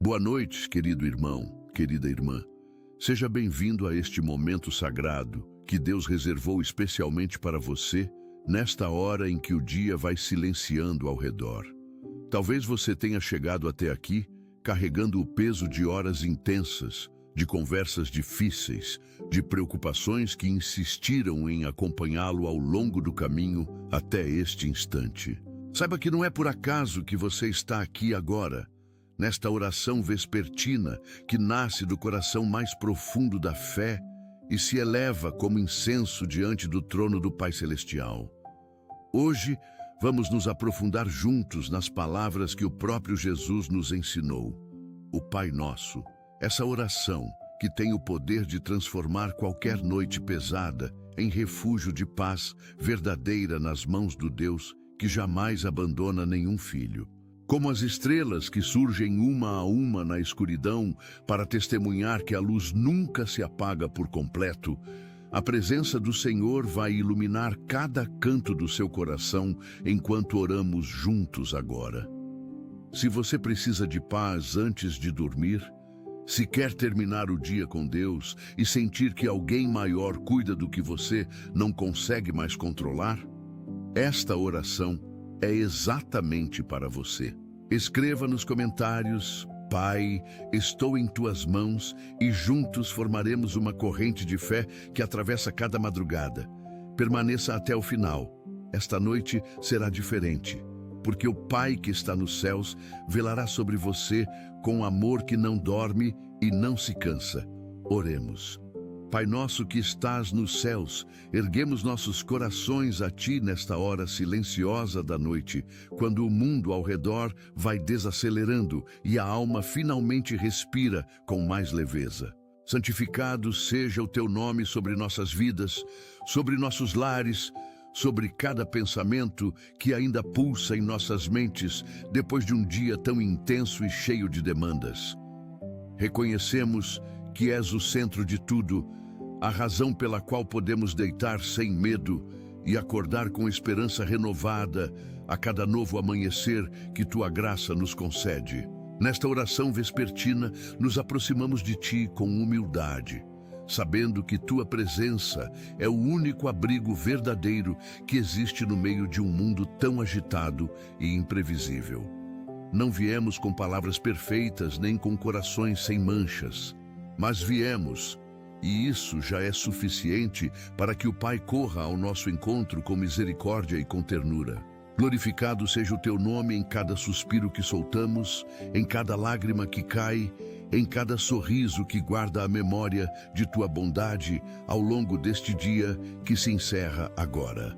Boa noite, querido irmão, querida irmã. Seja bem-vindo a este momento sagrado que Deus reservou especialmente para você, nesta hora em que o dia vai silenciando ao redor. Talvez você tenha chegado até aqui carregando o peso de horas intensas, de conversas difíceis, de preocupações que insistiram em acompanhá-lo ao longo do caminho até este instante. Saiba que não é por acaso que você está aqui agora, nesta oração vespertina que nasce do coração mais profundo da fé e se eleva como incenso diante do trono do Pai Celestial. Hoje, vamos nos aprofundar juntos nas palavras que o próprio Jesus nos ensinou. O Pai Nosso, essa oração que tem o poder de transformar qualquer noite pesada em refúgio de paz verdadeira nas mãos do Deus que jamais abandona nenhum filho. Como as estrelas que surgem uma a uma na escuridão para testemunhar que a luz nunca se apaga por completo, a presença do Senhor vai iluminar cada canto do seu coração enquanto oramos juntos agora. Se você precisa de paz antes de dormir, se quer terminar o dia com Deus e sentir que alguém maior cuida do que você não consegue mais controlar, esta oração é exatamente para você. Escreva nos comentários: Pai, estou em tuas mãos, e juntos formaremos uma corrente de fé que atravessa cada madrugada. Permaneça até o final. Esta noite será diferente, porque o Pai que está nos céus velará sobre você com amor que não dorme e não se cansa. Oremos. Pai nosso que estás nos céus, erguemos nossos corações a Ti nesta hora silenciosa da noite, quando o mundo ao redor vai desacelerando e a alma finalmente respira com mais leveza. Santificado seja o Teu nome sobre nossas vidas, sobre nossos lares, sobre cada pensamento que ainda pulsa em nossas mentes depois de um dia tão intenso e cheio de demandas. Reconhecemos que és o centro de tudo, a razão pela qual podemos deitar sem medo e acordar com esperança renovada a cada novo amanhecer que Tua graça nos concede. Nesta oração vespertina, nos aproximamos de Ti com humildade, sabendo que Tua presença é o único abrigo verdadeiro que existe no meio de um mundo tão agitado e imprevisível. Não viemos com palavras perfeitas nem com corações sem manchas, mas viemos, e isso já é suficiente para que o Pai corra ao nosso encontro com misericórdia e com ternura. Glorificado seja o Teu nome em cada suspiro que soltamos, em cada lágrima que cai, em cada sorriso que guarda a memória de Tua bondade ao longo deste dia que se encerra agora.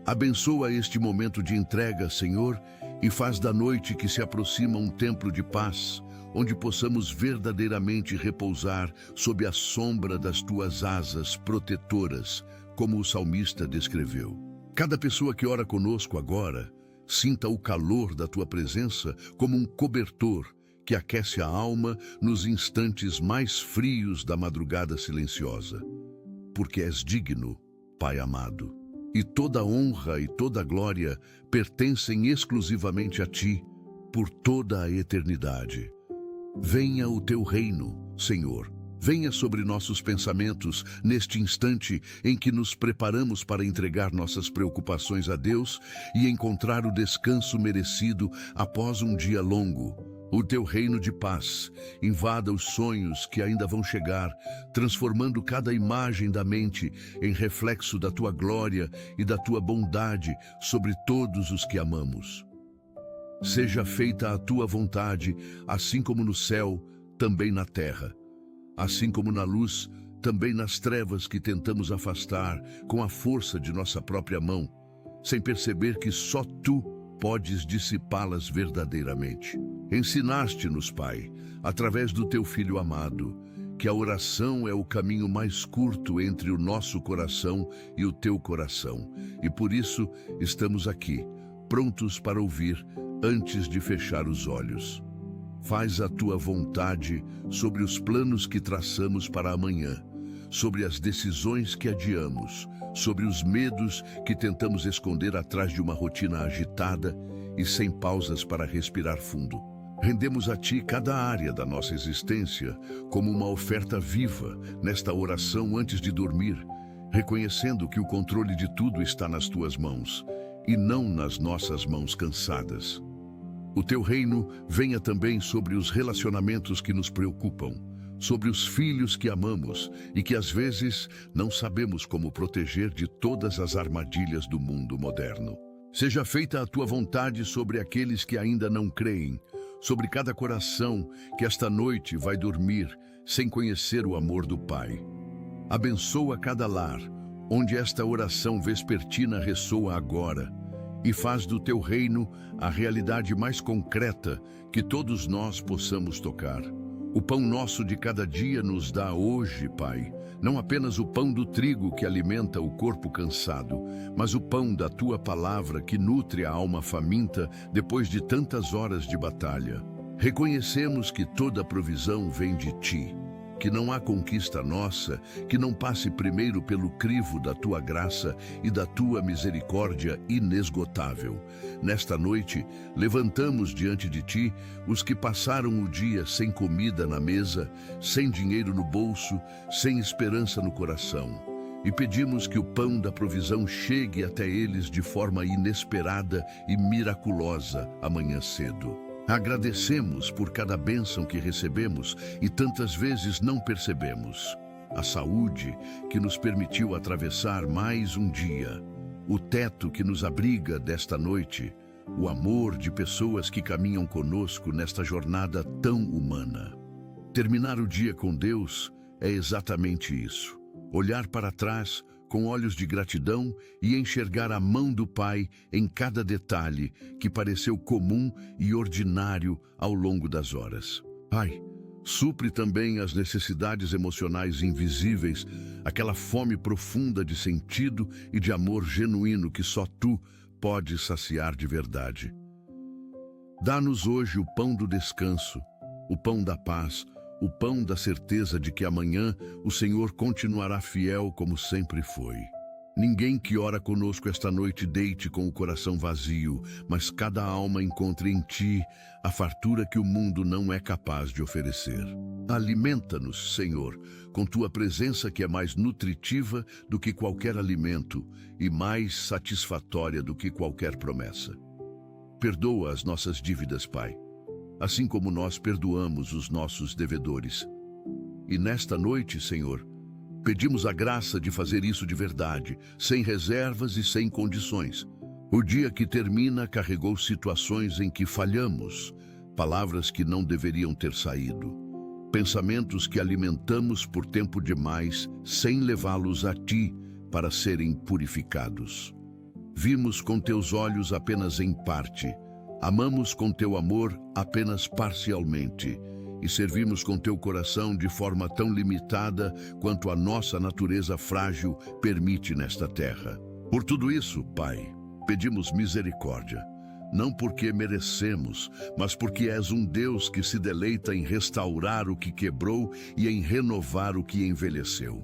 Abençoa este momento de entrega, Senhor, e faz da noite que se aproxima um templo de paz, onde possamos verdadeiramente repousar sob a sombra das Tuas asas protetoras, como o salmista descreveu. Cada pessoa que ora conosco agora, sinta o calor da Tua presença como um cobertor que aquece a alma nos instantes mais frios da madrugada silenciosa. Porque és digno, Pai amado, e toda honra e toda glória pertencem exclusivamente a Ti, por toda a eternidade. Venha o Teu reino, Senhor. Venha sobre nossos pensamentos neste instante em que nos preparamos para entregar nossas preocupações a Deus e encontrar o descanso merecido após um dia longo. O Teu reino de paz invada os sonhos que ainda vão chegar, transformando cada imagem da mente em reflexo da Tua glória e da Tua bondade sobre todos os que amamos. Seja feita a Tua vontade, assim como no céu, também na terra. Assim como na luz, também nas trevas que tentamos afastar com a força de nossa própria mão, sem perceber que só Tu podes dissipá-las verdadeiramente. Ensinaste-nos, Pai, através do Teu Filho amado, que a oração é o caminho mais curto entre o nosso coração e o Teu coração, e por isso estamos aqui, prontos para ouvir antes de fechar os olhos. Faz a Tua vontade sobre os planos que traçamos para amanhã, sobre as decisões que adiamos, sobre os medos que tentamos esconder atrás de uma rotina agitada e sem pausas para respirar fundo. Rendemos a Ti cada área da nossa existência como uma oferta viva nesta oração antes de dormir, reconhecendo que o controle de tudo está nas Tuas mãos e não nas nossas mãos cansadas. O Teu reino venha também sobre os relacionamentos que nos preocupam, sobre os filhos que amamos e que às vezes não sabemos como proteger de todas as armadilhas do mundo moderno. Seja feita a Tua vontade sobre aqueles que ainda não creem, sobre cada coração que esta noite vai dormir sem conhecer o amor do Pai. Abençoa cada lar, onde esta oração vespertina ressoa agora, e faz do Teu reino a realidade mais concreta que todos nós possamos tocar. O pão nosso de cada dia nos dá hoje, Pai, não apenas o pão do trigo que alimenta o corpo cansado, mas o pão da Tua palavra que nutre a alma faminta depois de tantas horas de batalha. Reconhecemos que toda provisão vem de Ti, que não há conquista nossa que não passe primeiro pelo crivo da Tua graça e da Tua misericórdia inesgotável. Nesta noite, levantamos diante de Ti os que passaram o dia sem comida na mesa, sem dinheiro no bolso, sem esperança no coração. E pedimos que o pão da provisão chegue até eles de forma inesperada e miraculosa amanhã cedo. Agradecemos por cada bênção que recebemos e tantas vezes não percebemos. A saúde que nos permitiu atravessar mais um dia, o teto que nos abriga desta noite, o amor de pessoas que caminham conosco nesta jornada tão humana. Terminar o dia com Deus é exatamente isso. Olhar para trás com olhos de gratidão e enxergar a mão do Pai em cada detalhe que pareceu comum e ordinário ao longo das horas. Pai, supre também as necessidades emocionais invisíveis, aquela fome profunda de sentido e de amor genuíno que só Tu podes saciar de verdade. Dá-nos hoje o pão do descanso, o pão da paz, o pão da certeza de que amanhã o Senhor continuará fiel como sempre foi. Ninguém que ora conosco esta noite deite com o coração vazio, mas cada alma encontre em Ti a fartura que o mundo não é capaz de oferecer. Alimenta-nos, Senhor, com Tua presença que é mais nutritiva do que qualquer alimento e mais satisfatória do que qualquer promessa. Perdoa as nossas dívidas, Pai, assim como nós perdoamos os nossos devedores. E nesta noite, Senhor, pedimos a graça de fazer isso de verdade, sem reservas e sem condições. O dia que termina carregou situações em que falhamos, palavras que não deveriam ter saído, pensamentos que alimentamos por tempo demais, sem levá-los a Ti para serem purificados. Vimos com Teus olhos apenas em parte, amamos com Teu amor apenas parcialmente e servimos com Teu coração de forma tão limitada quanto a nossa natureza frágil permite nesta terra. Por tudo isso, Pai, pedimos misericórdia, não porque merecemos, mas porque És um Deus que se deleita em restaurar o que quebrou e em renovar o que envelheceu.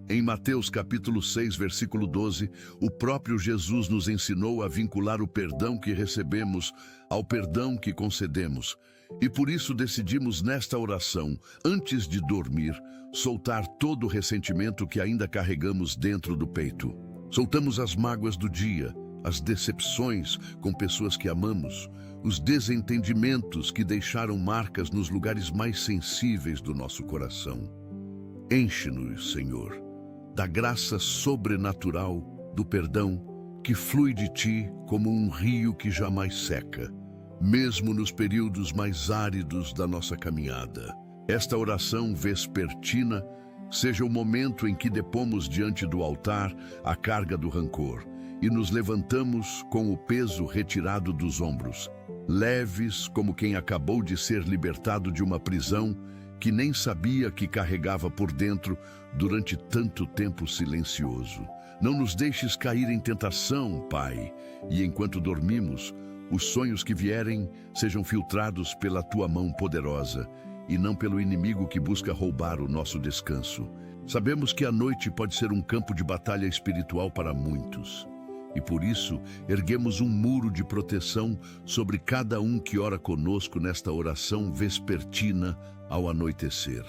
Em Mateus capítulo 6, versículo 12, o próprio Jesus nos ensinou a vincular o perdão que recebemos ao perdão que concedemos. E por isso decidimos nesta oração, antes de dormir, soltar todo o ressentimento que ainda carregamos dentro do peito. Soltamos as mágoas do dia, as decepções com pessoas que amamos, os desentendimentos que deixaram marcas nos lugares mais sensíveis do nosso coração. Enche-nos, Senhor, da graça sobrenatural do perdão que flui de Ti como um rio que jamais seca, mesmo nos períodos mais áridos da nossa caminhada. Esta oração vespertina seja o momento em que depomos diante do altar a carga do rancor e nos levantamos com o peso retirado dos ombros, leves como quem acabou de ser libertado de uma prisão que nem sabia que carregava por dentro durante tanto tempo silencioso. Não nos deixes cair em tentação, Pai, e enquanto dormimos, os sonhos que vierem sejam filtrados pela Tua mão poderosa e não pelo inimigo que busca roubar o nosso descanso. Sabemos que a noite pode ser um campo de batalha espiritual para muitos, e por isso erguemos um muro de proteção sobre cada um que ora conosco nesta oração vespertina ao anoitecer.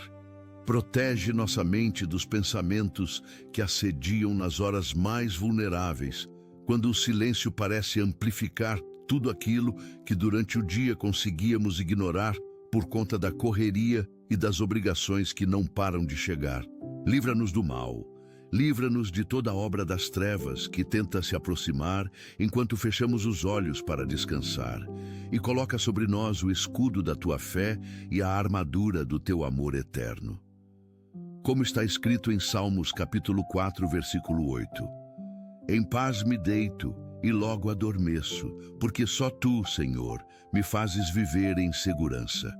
Protege nossa mente dos pensamentos que assediam nas horas mais vulneráveis, quando o silêncio parece amplificar tudo aquilo que durante o dia conseguíamos ignorar por conta da correria e das obrigações que não param de chegar. Livra-nos do mal. Livra-nos de toda a obra das trevas que tenta se aproximar enquanto fechamos os olhos para descansar. E coloca sobre nós o escudo da tua fé e a armadura do teu amor eterno. Como está escrito em Salmos capítulo 4, versículo 8. Em paz me deito e logo adormeço, porque só tu, Senhor, me fazes viver em segurança.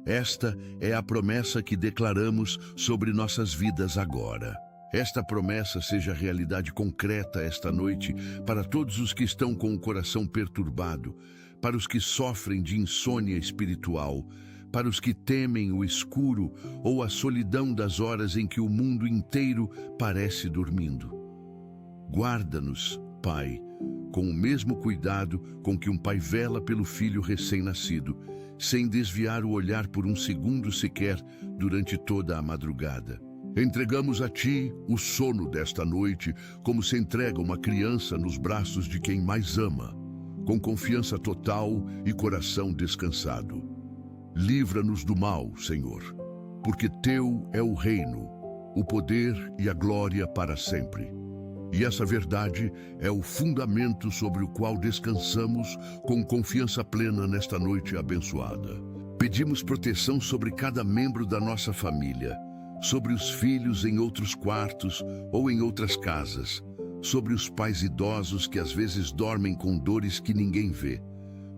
Esta é a promessa que declaramos sobre nossas vidas agora. Esta promessa seja realidade concreta esta noite para todos os que estão com o coração perturbado, para os que sofrem de insônia espiritual, para os que temem o escuro ou a solidão das horas em que o mundo inteiro parece dormindo. Guarda-nos, Pai, com o mesmo cuidado com que um pai vela pelo filho recém-nascido, sem desviar o olhar por um segundo sequer durante toda a madrugada. Entregamos a Ti o sono desta noite, como se entrega uma criança nos braços de quem mais ama, com confiança total e coração descansado. Livra-nos do mal, Senhor, porque Teu é o reino, o poder e a glória para sempre. E essa verdade é o fundamento sobre o qual descansamos com confiança plena nesta noite abençoada. Pedimos proteção sobre cada membro da nossa família, sobre os filhos em outros quartos ou em outras casas, sobre os pais idosos que às vezes dormem com dores que ninguém vê,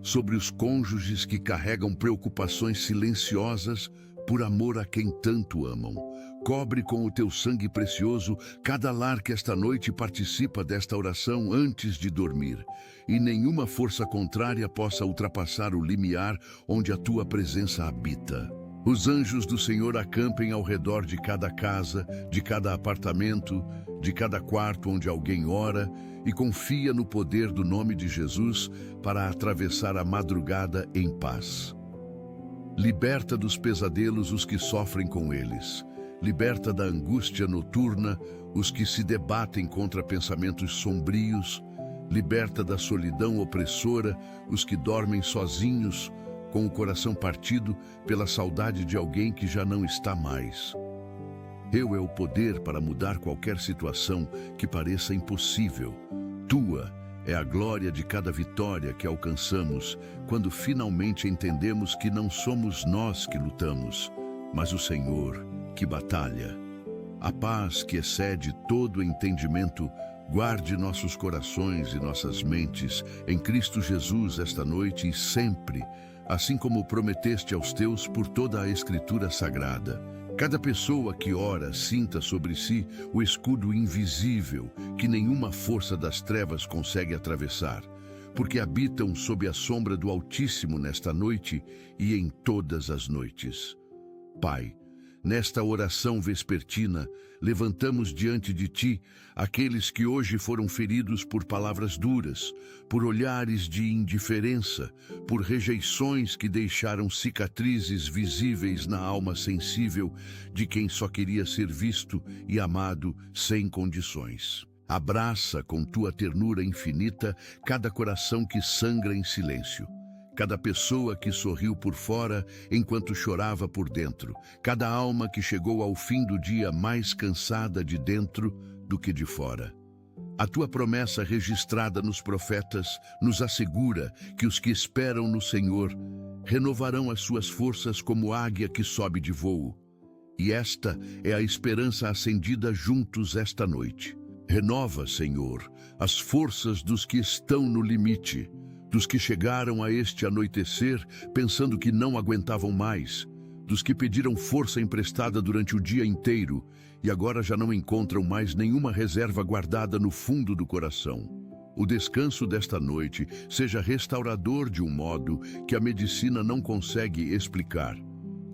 sobre os cônjuges que carregam preocupações silenciosas por amor a quem tanto amam. Cobre com o teu sangue precioso cada lar que esta noite participa desta oração antes de dormir, e nenhuma força contrária possa ultrapassar o limiar onde a tua presença habita. Os anjos do Senhor acampem ao redor de cada casa, de cada apartamento, de cada quarto onde alguém ora e confia no poder do nome de Jesus para atravessar a madrugada em paz. Liberta dos pesadelos os que sofrem com eles. Liberta da angústia noturna os que se debatem contra pensamentos sombrios. Liberta da solidão opressora os que dormem sozinhos, com o coração partido pela saudade de alguém que já não está mais. Teu é o poder para mudar qualquer situação que pareça impossível. Tua é a glória de cada vitória que alcançamos quando finalmente entendemos que não somos nós que lutamos, mas o Senhor que batalha. A paz que excede todo entendimento guarde nossos corações e nossas mentes em Cristo Jesus esta noite e sempre, assim como prometeste aos teus por toda a Escritura Sagrada. Cada pessoa que ora sinta sobre si o escudo invisível que nenhuma força das trevas consegue atravessar, porque habitam sob a sombra do Altíssimo nesta noite e em todas as noites. Pai, nesta oração vespertina, levantamos diante de Ti aqueles que hoje foram feridos por palavras duras, por olhares de indiferença, por rejeições que deixaram cicatrizes visíveis na alma sensível de quem só queria ser visto e amado sem condições. Abraça com Tua ternura infinita cada coração que sangra em silêncio. Cada pessoa que sorriu por fora enquanto chorava por dentro. Cada alma que chegou ao fim do dia mais cansada de dentro do que de fora. A tua promessa registrada nos profetas nos assegura que os que esperam no Senhor renovarão as suas forças como águia que sobe de voo. E esta é a esperança acendida juntos esta noite. Renova, Senhor, as forças dos que estão no limite, dos que chegaram a este anoitecer pensando que não aguentavam mais, dos que pediram força emprestada durante o dia inteiro e agora já não encontram mais nenhuma reserva guardada no fundo do coração. O descanso desta noite seja restaurador de um modo que a medicina não consegue explicar.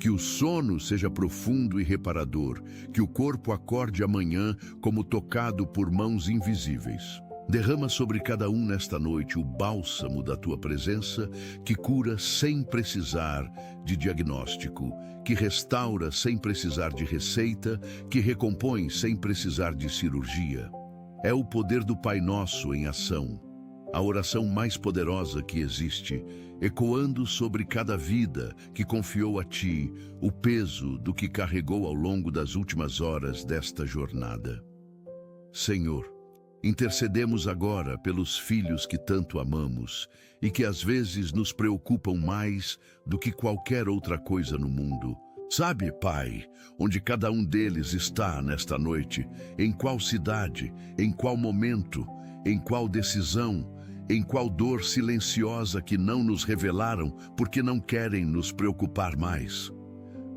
Que o sono seja profundo e reparador, que o corpo acorde amanhã como tocado por mãos invisíveis. Derrama sobre cada um nesta noite o bálsamo da tua presença, que cura sem precisar de diagnóstico, que restaura sem precisar de receita, que recompõe sem precisar de cirurgia. É o poder do Pai Nosso em ação, a oração mais poderosa que existe, ecoando sobre cada vida que confiou a Ti o peso do que carregou ao longo das últimas horas desta jornada. Senhor, intercedemos agora pelos filhos que tanto amamos e que às vezes nos preocupam mais do que qualquer outra coisa no mundo. Sabe, Pai, onde cada um deles está nesta noite, em qual cidade, em qual momento, em qual decisão, em qual dor silenciosa que não nos revelaram porque não querem nos preocupar mais.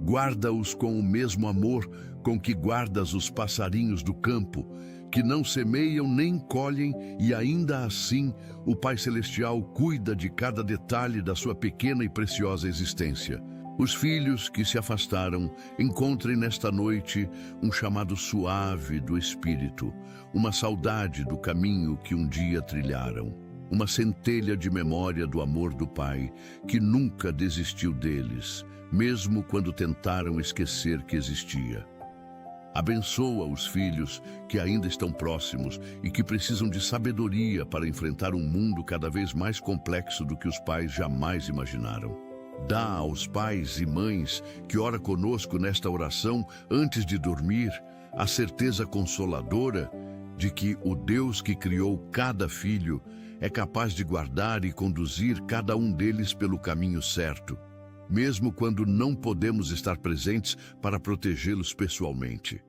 Guarda-os com o mesmo amor com que guardas os passarinhos do campo, que não semeiam nem colhem, e ainda assim o Pai Celestial cuida de cada detalhe da sua pequena e preciosa existência. Os filhos que se afastaram encontrem nesta noite um chamado suave do Espírito, uma saudade do caminho que um dia trilharam, uma centelha de memória do amor do Pai, que nunca desistiu deles, mesmo quando tentaram esquecer que existia. Abençoa os filhos que ainda estão próximos e que precisam de sabedoria para enfrentar um mundo cada vez mais complexo do que os pais jamais imaginaram. Dá aos pais e mães que ora conosco nesta oração antes de dormir a certeza consoladora de que o Deus que criou cada filho é capaz de guardar e conduzir cada um deles pelo caminho certo, mesmo quando não podemos estar presentes para protegê-los pessoalmente.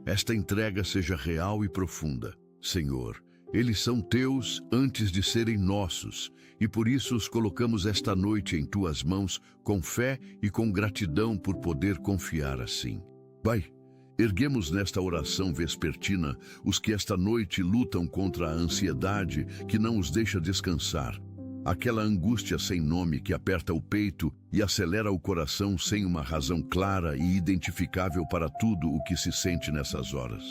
Esta entrega seja real e profunda. Senhor, eles são teus antes de serem nossos, e por isso os colocamos esta noite em tuas mãos, com fé e com gratidão por poder confiar assim. Pai, erguemos nesta oração vespertina os que esta noite lutam contra a ansiedade que não os deixa descansar, aquela angústia sem nome que aperta o peito e acelera o coração sem uma razão clara e identificável para tudo o que se sente nessas horas.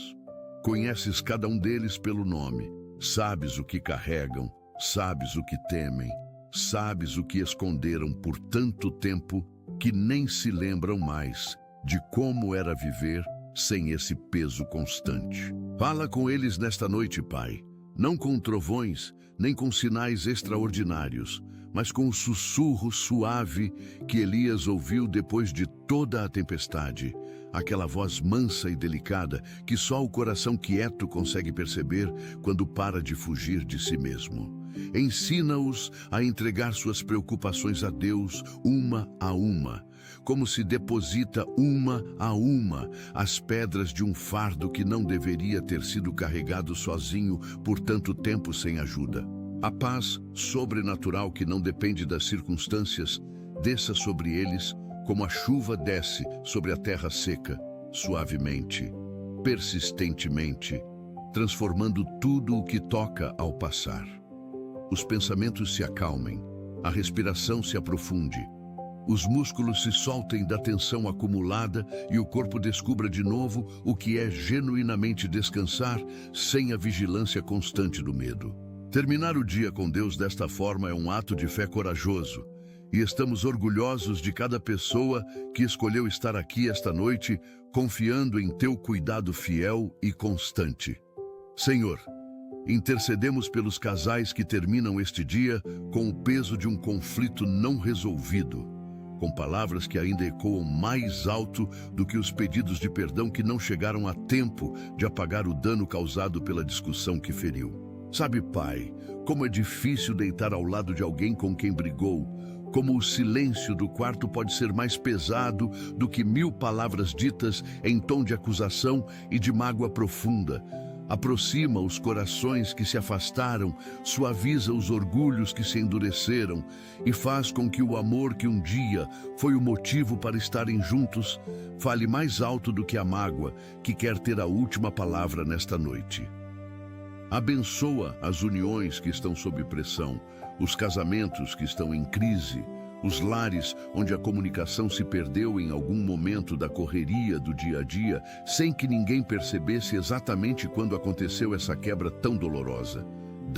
Conheces cada um deles pelo nome, sabes o que carregam, sabes o que temem, sabes o que esconderam por tanto tempo que nem se lembram mais de como era viver sem esse peso constante. Fala com eles nesta noite, Pai, não com trovões, nem com sinais extraordinários, mas com o sussurro suave que Elias ouviu depois de toda a tempestade, aquela voz mansa e delicada que só o coração quieto consegue perceber quando para de fugir de si mesmo. Ensina-os a entregar suas preocupações a Deus uma a uma, como se deposita uma a uma as pedras de um fardo que não deveria ter sido carregado sozinho por tanto tempo sem ajuda. A paz sobrenatural que não depende das circunstâncias desça sobre eles como a chuva desce sobre a terra seca, suavemente, persistentemente, transformando tudo o que toca ao passar. Os pensamentos se acalmem, a respiração se aprofunde, os músculos se soltem da tensão acumulada e o corpo descubra de novo o que é genuinamente descansar sem a vigilância constante do medo. Terminar o dia com Deus desta forma é um ato de fé corajoso, e estamos orgulhosos de cada pessoa que escolheu estar aqui esta noite, confiando em teu cuidado fiel e constante. Senhor, intercedemos pelos casais que terminam este dia com o peso de um conflito não resolvido, com palavras que ainda ecoam mais alto do que os pedidos de perdão que não chegaram a tempo de apagar o dano causado pela discussão que feriu. Sabe, Pai, como é difícil deitar ao lado de alguém com quem brigou, como o silêncio do quarto pode ser mais pesado do que 1000 palavras ditas em tom de acusação e de mágoa profunda. Aproxima os corações que se afastaram, suaviza os orgulhos que se endureceram e faz com que o amor que um dia foi o motivo para estarem juntos fale mais alto do que a mágoa que quer ter a última palavra nesta noite. Abençoa as uniões que estão sob pressão, os casamentos que estão em crise, os lares onde a comunicação se perdeu em algum momento da correria do dia a dia, sem que ninguém percebesse exatamente quando aconteceu essa quebra tão dolorosa.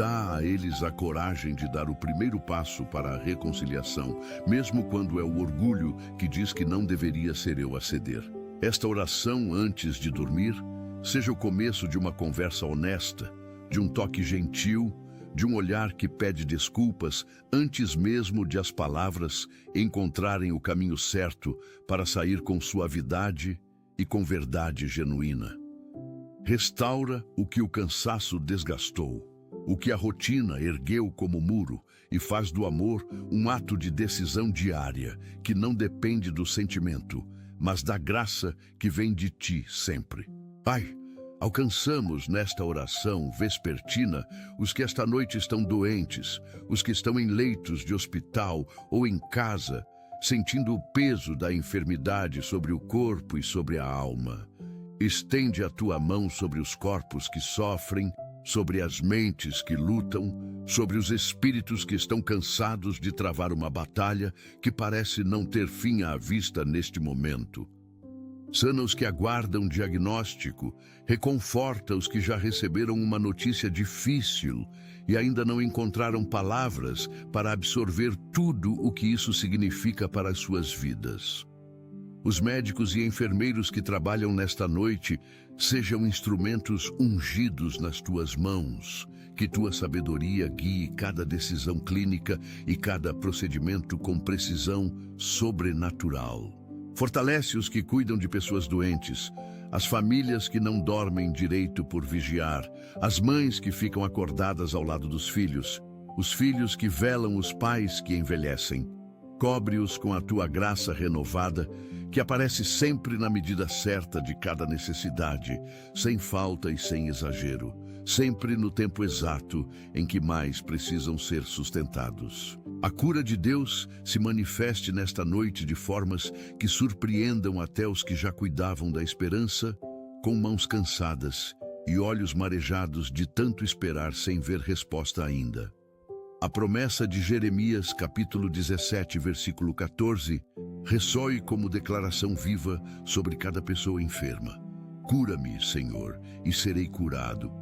Dá a eles a coragem de dar o primeiro passo para a reconciliação, mesmo quando é o orgulho que diz que não deveria ser eu a ceder. Esta oração antes de dormir seja o começo de uma conversa honesta, de um toque gentil, de um olhar que pede desculpas antes mesmo de as palavras encontrarem o caminho certo para sair com suavidade e com verdade genuína. Restaura o que o cansaço desgastou, o que a rotina ergueu como muro, e faz do amor um ato de decisão diária que não depende do sentimento, mas da graça que vem de ti sempre. Pai, alcançamos nesta oração vespertina os que esta noite estão doentes, os que estão em leitos de hospital ou em casa, sentindo o peso da enfermidade sobre o corpo e sobre a alma. Estende a tua mão sobre os corpos que sofrem, sobre as mentes que lutam, sobre os espíritos que estão cansados de travar uma batalha que parece não ter fim à vista neste momento. Sana os que aguardam diagnóstico, reconforta os que já receberam uma notícia difícil e ainda não encontraram palavras para absorver tudo o que isso significa para as suas vidas. Os médicos e enfermeiros que trabalham nesta noite sejam instrumentos ungidos nas tuas mãos, que tua sabedoria guie cada decisão clínica e cada procedimento com precisão sobrenatural. Fortalece os que cuidam de pessoas doentes, as famílias que não dormem direito por vigiar, as mães que ficam acordadas ao lado dos filhos, os filhos que velam os pais que envelhecem. Cobre-os com a tua graça renovada, que aparece sempre na medida certa de cada necessidade, sem falta e sem exagero, sempre no tempo exato em que mais precisam ser sustentados. A cura de Deus se manifeste nesta noite de formas que surpreendam até os que já cuidavam da esperança, com mãos cansadas e olhos marejados de tanto esperar sem ver resposta ainda. A promessa de Jeremias, capítulo 17, versículo 14, ressoe como declaração viva sobre cada pessoa enferma. Cura-me, Senhor, e serei curado.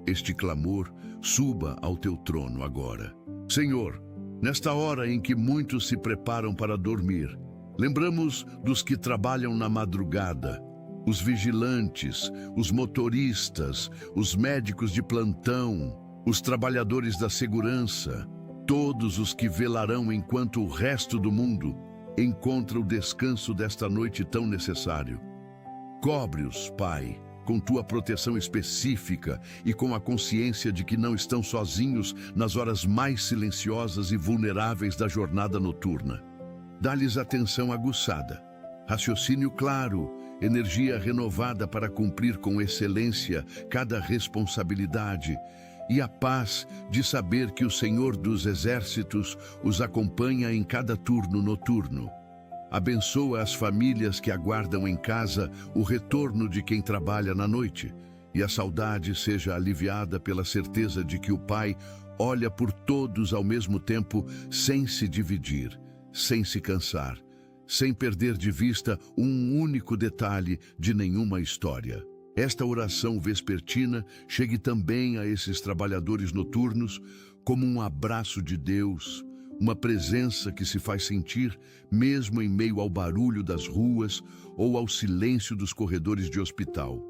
Este clamor suba ao teu trono agora. Senhor, nesta hora em que muitos se preparam para dormir, lembramos dos que trabalham na madrugada, os vigilantes, os motoristas, os médicos de plantão, os trabalhadores da segurança, todos os que velarão enquanto o resto do mundo encontra o descanso desta noite tão necessário. Cobre-os, Pai, com tua proteção específica e com a consciência de que não estão sozinhos nas horas mais silenciosas e vulneráveis da jornada noturna. Dá-lhes atenção aguçada, raciocínio claro, energia renovada para cumprir com excelência cada responsabilidade, e a paz de saber que o Senhor dos Exércitos os acompanha em cada turno noturno. Abençoa as famílias que aguardam em casa o retorno de quem trabalha na noite, e a saudade seja aliviada pela certeza de que o Pai olha por todos ao mesmo tempo, sem se dividir, sem se cansar, sem perder de vista um único detalhe de nenhuma história. Esta oração vespertina chegue também a esses trabalhadores noturnos como um abraço de Deus, uma presença que se faz sentir mesmo em meio ao barulho das ruas ou ao silêncio dos corredores de hospital.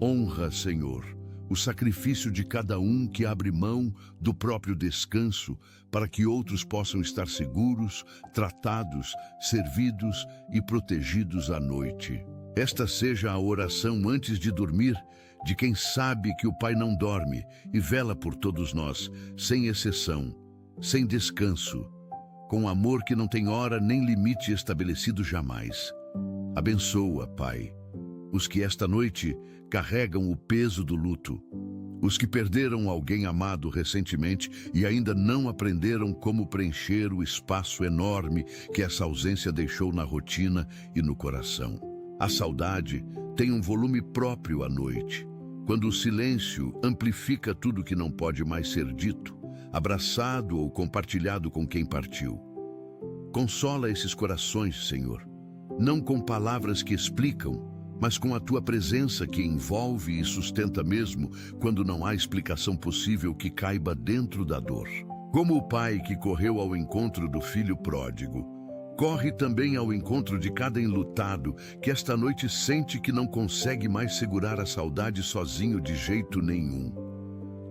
Honra, Senhor, o sacrifício de cada um que abre mão do próprio descanso para que outros possam estar seguros, tratados, servidos e protegidos à noite. Esta seja a oração antes de dormir de quem sabe que o Pai não dorme e vela por todos nós, sem exceção, sem descanso, com amor que não tem hora nem limite estabelecido jamais. Abençoa, Pai, os que esta noite carregam o peso do luto, os que perderam alguém amado recentemente e ainda não aprenderam como preencher o espaço enorme que essa ausência deixou na rotina e no coração. A saudade tem um volume próprio à noite, quando o silêncio amplifica tudo que não pode mais ser dito, abraçado ou compartilhado com quem partiu. Consola esses corações, Senhor, não com palavras que explicam, mas com a tua presença que envolve e sustenta mesmo quando não há explicação possível que caiba dentro da dor. Como o pai que correu ao encontro do filho pródigo, corre também ao encontro de cada enlutado que esta noite sente que não consegue mais segurar a saudade sozinho de jeito nenhum.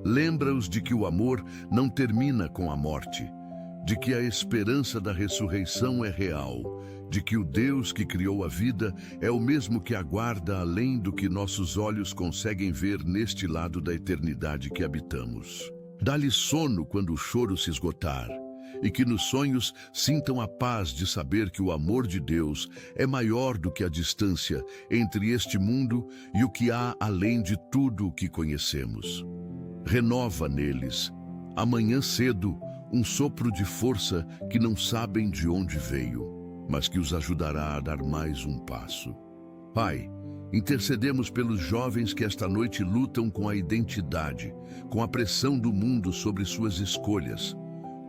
Lembra-os de que o amor não termina com a morte, de que a esperança da ressurreição é real, de que o Deus que criou a vida é o mesmo que aguarda além do que nossos olhos conseguem ver neste lado da eternidade que habitamos. Dá-lhe sono quando o choro se esgotar, e que nos sonhos sintam a paz de saber que o amor de Deus é maior do que a distância entre este mundo e o que há além de tudo o que conhecemos. Renova neles, amanhã cedo, um sopro de força que não sabem de onde veio, mas que os ajudará a dar mais um passo. Pai, intercedemos pelos jovens que esta noite lutam com a identidade, com a pressão do mundo sobre suas escolhas,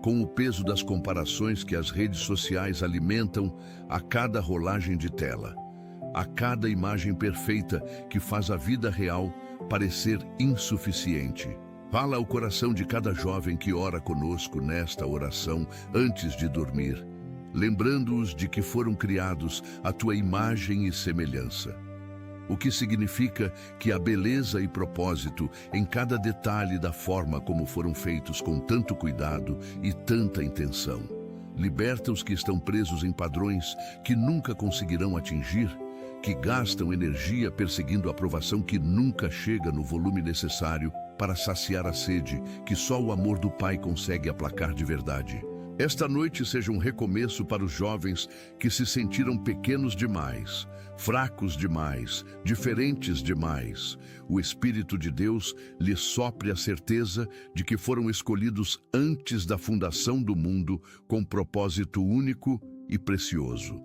com o peso das comparações que as redes sociais alimentam a cada rolagem de tela, a cada imagem perfeita que faz a vida real parecer insuficiente. Fala ao coração de cada jovem que ora conosco nesta oração antes de dormir, lembrando-os de que foram criados à tua imagem e semelhança. O que significa que há beleza e propósito em cada detalhe da forma como foram feitos com tanto cuidado e tanta intenção. Liberta os que estão presos em padrões que nunca conseguirão atingir, que gastam energia perseguindo a aprovação que nunca chega no volume necessário para saciar a sede que só o amor do Pai consegue aplacar de verdade. Esta noite seja um recomeço para os jovens que se sentiram pequenos demais, fracos demais, diferentes demais. O Espírito de Deus lhes sopre a certeza de que foram escolhidos antes da fundação do mundo com propósito único e precioso.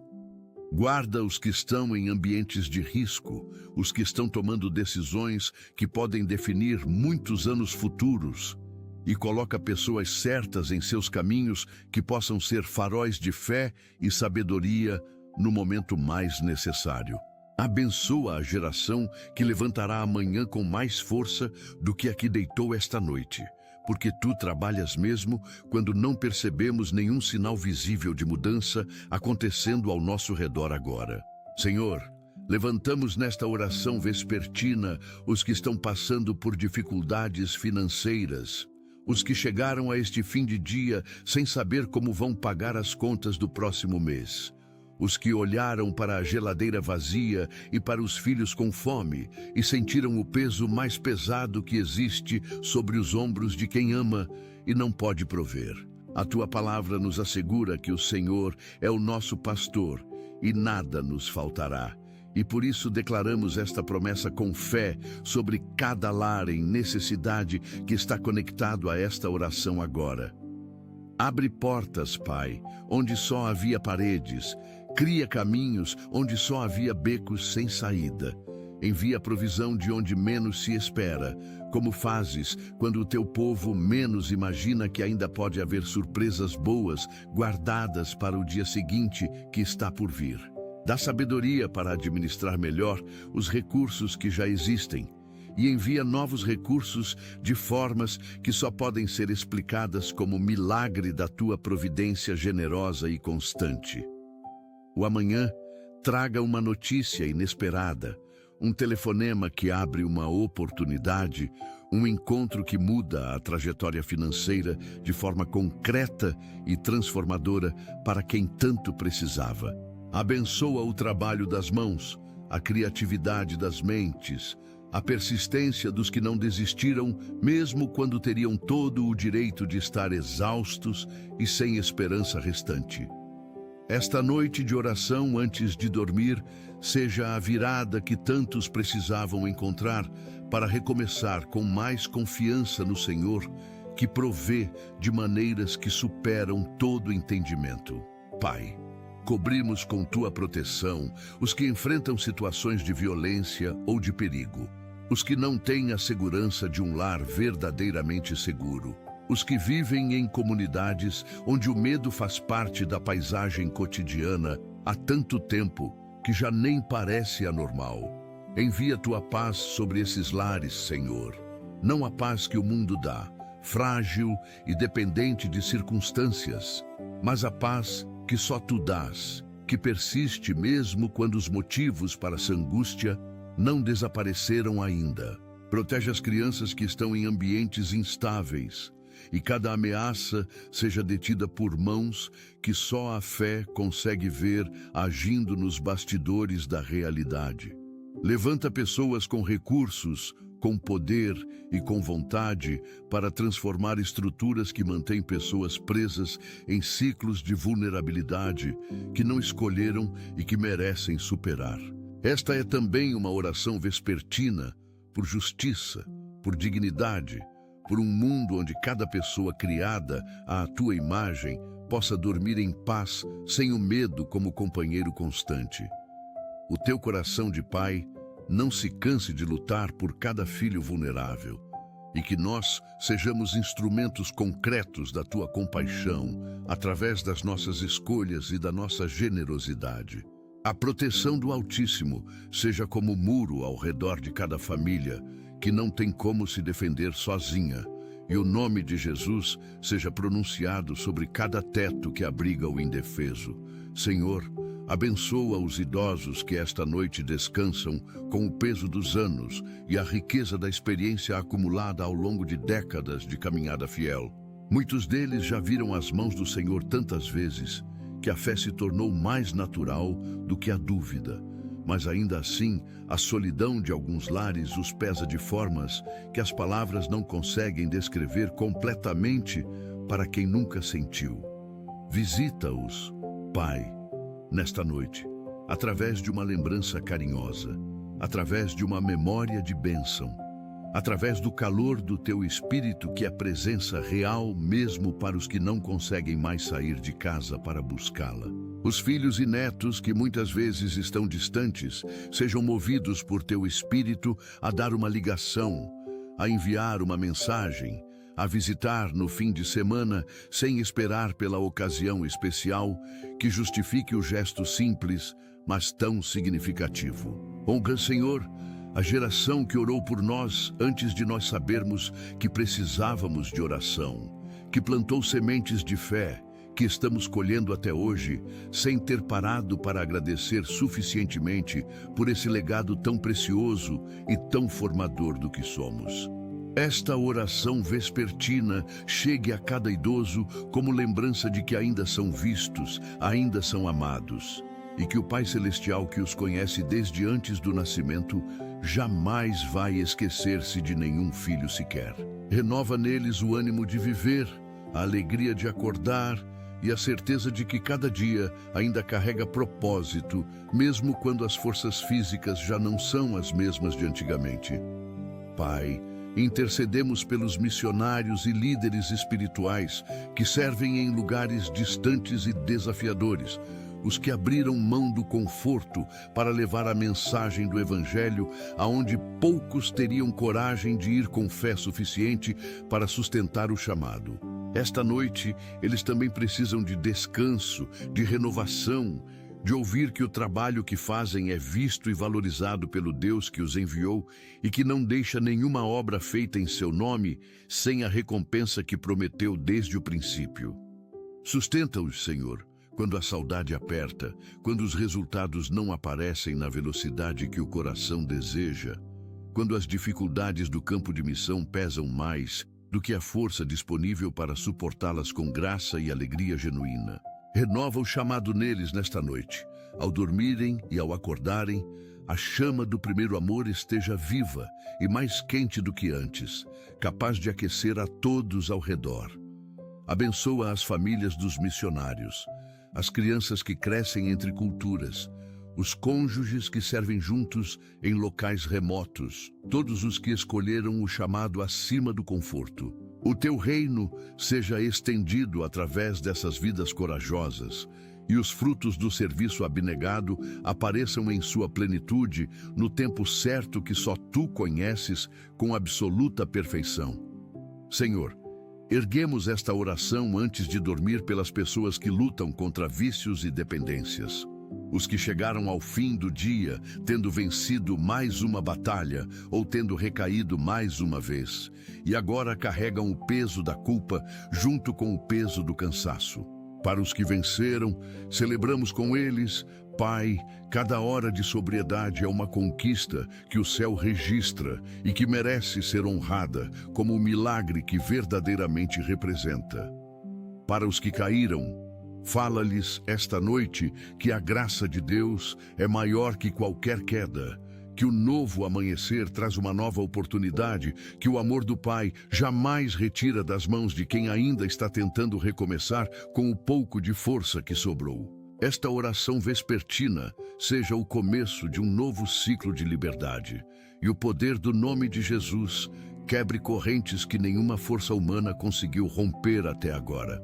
Guarda os que estão em ambientes de risco, os que estão tomando decisões que podem definir muitos anos futuros, e coloca pessoas certas em seus caminhos que possam ser faróis de fé e sabedoria no momento mais necessário. Abençoa a geração que levantará amanhã com mais força do que a que deitou esta noite, porque tu trabalhas mesmo quando não percebemos nenhum sinal visível de mudança acontecendo ao nosso redor agora. Senhor, levantamos nesta oração vespertina os que estão passando por dificuldades financeiras, os que chegaram a este fim de dia sem saber como vão pagar as contas do próximo mês, os que olharam para a geladeira vazia e para os filhos com fome e sentiram o peso mais pesado que existe sobre os ombros de quem ama e não pode prover. A tua palavra nos assegura que o Senhor é o nosso pastor e nada nos faltará. E por isso declaramos esta promessa com fé sobre cada lar em necessidade que está conectado a esta oração agora. Abre portas, Pai, onde só havia paredes. Cria caminhos onde só havia becos sem saída. Envia provisão de onde menos se espera, como fazes quando o teu povo menos imagina que ainda pode haver surpresas boas guardadas para o dia seguinte que está por vir. Dá sabedoria para administrar melhor os recursos que já existem e envia novos recursos de formas que só podem ser explicadas como milagre da tua providência generosa e constante. O amanhã traga uma notícia inesperada, um telefonema que abre uma oportunidade, um encontro que muda a trajetória financeira de forma concreta e transformadora para quem tanto precisava. Abençoa o trabalho das mãos, a criatividade das mentes, a persistência dos que não desistiram, mesmo quando teriam todo o direito de estar exaustos e sem esperança restante. Esta noite de oração antes de dormir seja a virada que tantos precisavam encontrar para recomeçar com mais confiança no Senhor, que provê de maneiras que superam todo entendimento. Pai, cobrimos com tua proteção os que enfrentam situações de violência ou de perigo, os que não têm a segurança de um lar verdadeiramente seguro, os que vivem em comunidades onde o medo faz parte da paisagem cotidiana há tanto tempo que já nem parece anormal. Envia tua paz sobre esses lares, Senhor. Não a paz que o mundo dá, frágil e dependente de circunstâncias, mas a paz que só tu dás, que persiste mesmo quando os motivos para essa angústia não desapareceram ainda. Protege as crianças que estão em ambientes instáveis e cada ameaça seja detida por mãos que só a fé consegue ver agindo nos bastidores da realidade. Levanta pessoas com recursos, com poder e com vontade para transformar estruturas que mantêm pessoas presas em ciclos de vulnerabilidade que não escolheram e que merecem superar. Esta é também uma oração vespertina por justiça, por dignidade, por um mundo onde cada pessoa criada à tua imagem possa dormir em paz, sem o medo como companheiro constante. O teu coração de pai não se canse de lutar por cada filho vulnerável e que nós sejamos instrumentos concretos da tua compaixão através das nossas escolhas e da nossa generosidade. A proteção do Altíssimo seja como muro ao redor de cada família que não tem como se defender sozinha, e o nome de Jesus seja pronunciado sobre cada teto que abriga o indefeso. Senhor, abençoa os idosos que esta noite descansam com o peso dos anos e a riqueza da experiência acumulada ao longo de décadas de caminhada fiel. Muitos deles já viram as mãos do Senhor tantas vezes que a fé se tornou mais natural do que a dúvida. Mas ainda assim, a solidão de alguns lares os pesa de formas que as palavras não conseguem descrever completamente para quem nunca sentiu. Visita-os, Pai, nesta noite, através de uma lembrança carinhosa, através de uma memória de bênção, através do calor do teu Espírito que é presença real mesmo para os que não conseguem mais sair de casa para buscá-la. Os filhos e netos que muitas vezes estão distantes sejam movidos por teu Espírito a dar uma ligação, a enviar uma mensagem, a visitar no fim de semana sem esperar pela ocasião especial que justifique o gesto simples, mas tão significativo. Honra, Senhor, a geração que orou por nós antes de nós sabermos que precisávamos de oração, que plantou sementes de fé, que estamos colhendo até hoje, sem ter parado para agradecer suficientemente por esse legado tão precioso e tão formador do que somos. Esta oração vespertina chegue a cada idoso como lembrança de que ainda são vistos, ainda são amados, e que o Pai Celestial que os conhece desde antes do nascimento jamais vai esquecer-se de nenhum filho sequer. Renova neles o ânimo de viver, a alegria de acordar e a certeza de que cada dia ainda carrega propósito, mesmo quando as forças físicas já não são as mesmas de antigamente. Pai, intercedemos pelos missionários e líderes espirituais que servem em lugares distantes e desafiadores, os que abriram mão do conforto para levar a mensagem do Evangelho aonde poucos teriam coragem de ir com fé suficiente para sustentar o chamado. Esta noite, eles também precisam de descanso, de renovação, de ouvir que o trabalho que fazem é visto e valorizado pelo Deus que os enviou e que não deixa nenhuma obra feita em seu nome sem a recompensa que prometeu desde o princípio. Sustenta-os, Senhor, quando a saudade aperta, quando os resultados não aparecem na velocidade que o coração deseja, quando as dificuldades do campo de missão pesam mais do que a força disponível para suportá-las com graça e alegria genuína. Renova o chamado neles nesta noite. Ao dormirem e ao acordarem, a chama do primeiro amor esteja viva e mais quente do que antes, capaz de aquecer a todos ao redor. Abençoa as famílias dos missionários, as crianças que crescem entre culturas, os cônjuges que servem juntos em locais remotos, todos os que escolheram o chamado acima do conforto. O teu reino seja estendido através dessas vidas corajosas e os frutos do serviço abnegado apareçam em sua plenitude no tempo certo que só tu conheces com absoluta perfeição. Senhor, erguemos esta oração antes de dormir pelas pessoas que lutam contra vícios e dependências. Os que chegaram ao fim do dia, tendo vencido mais uma batalha ou tendo recaído mais uma vez, e agora carregam o peso da culpa junto com o peso do cansaço. Para os que venceram, celebramos com eles, Pai, cada hora de sobriedade é uma conquista que o céu registra e que merece ser honrada como o milagre que verdadeiramente representa. Para os que caíram, fala-lhes esta noite que a graça de Deus é maior que qualquer queda, que o novo amanhecer traz uma nova oportunidade, que o amor do Pai jamais retira das mãos de quem ainda está tentando recomeçar com o pouco de força que sobrou. Esta oração vespertina seja o começo de um novo ciclo de liberdade, e o poder do nome de Jesus quebre correntes que nenhuma força humana conseguiu romper até agora.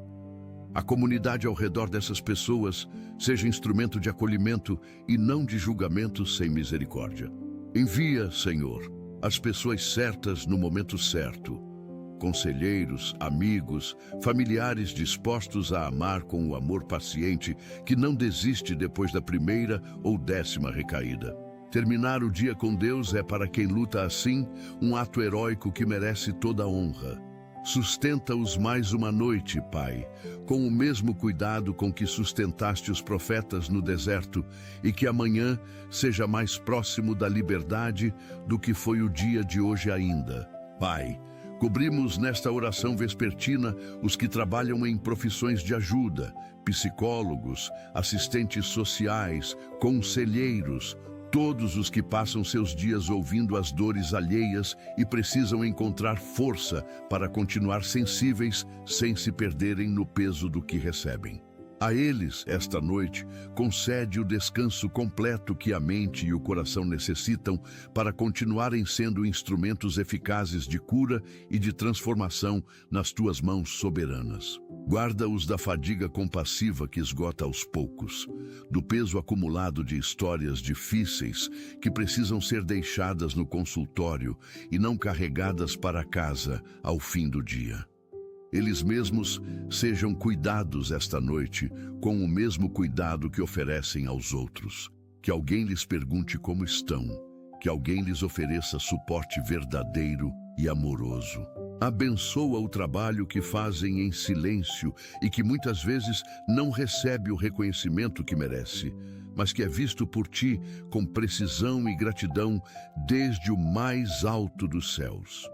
A comunidade ao redor dessas pessoas seja instrumento de acolhimento e não de julgamento sem misericórdia. Envia, Senhor, as pessoas certas no momento certo. Conselheiros, amigos, familiares dispostos a amar com o amor paciente que não desiste depois da primeira ou 10ª recaída. Terminar o dia com Deus é, para quem luta assim, um ato heróico que merece toda a honra. Sustenta-os mais uma noite, Pai, com o mesmo cuidado com que sustentaste os profetas no deserto, e que amanhã seja mais próximo da liberdade do que foi o dia de hoje ainda. Pai, cobrimos nesta oração vespertina os que trabalham em profissões de ajuda, psicólogos, assistentes sociais, conselheiros, todos os que passam seus dias ouvindo as dores alheias e precisam encontrar força para continuar sensíveis sem se perderem no peso do que recebem. A eles, esta noite, concede o descanso completo que a mente e o coração necessitam para continuarem sendo instrumentos eficazes de cura e de transformação nas tuas mãos soberanas. Guarda-os da fadiga compassiva que esgota aos poucos, do peso acumulado de histórias difíceis que precisam ser deixadas no consultório e não carregadas para casa ao fim do dia. Eles mesmos sejam cuidados esta noite com o mesmo cuidado que oferecem aos outros. Que alguém lhes pergunte como estão, que alguém lhes ofereça suporte verdadeiro e amoroso. Abençoa o trabalho que fazem em silêncio e que muitas vezes não recebe o reconhecimento que merece, mas que é visto por ti com precisão e gratidão desde o mais alto dos céus.